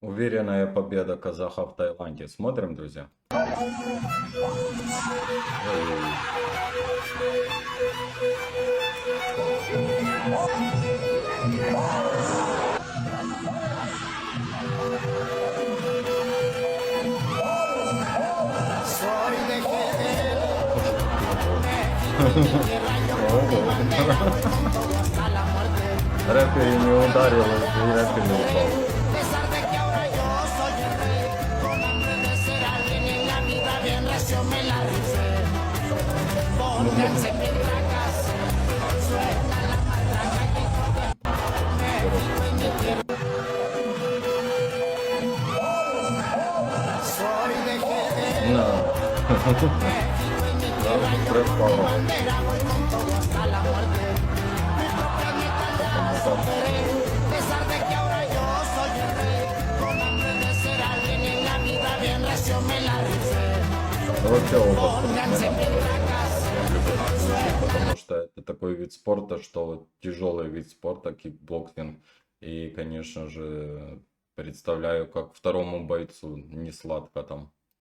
Уверенная победа казаха в Таиланде. Смотрим, друзья. Soy de Jerez, hasta la muerte. Рэпер не ударил, и рэпер не упал. A pesar de que ahora yo soy el rey, con hambre de ser alguien en la vida bien recio me la rifé. Pónganse bien tracas, suelta la matraca que me vivo y me quiero. Soy de Jerez, На. vivo y mi tierra yo Пропал. bandera voy con todo hasta la muerte. Mi propia meta la sofreré, a pesar de que ahora yo soy el rey, con hambre de ser alguien en la vida bien recio me la rifé. Вообще оба Pónganse спортсмена bien tracas, потому что это такой вид спорта, что вот тяжелый вид спорта, кикбоксинг. И, конечно же, представляю, как второму бойцу не сладко там.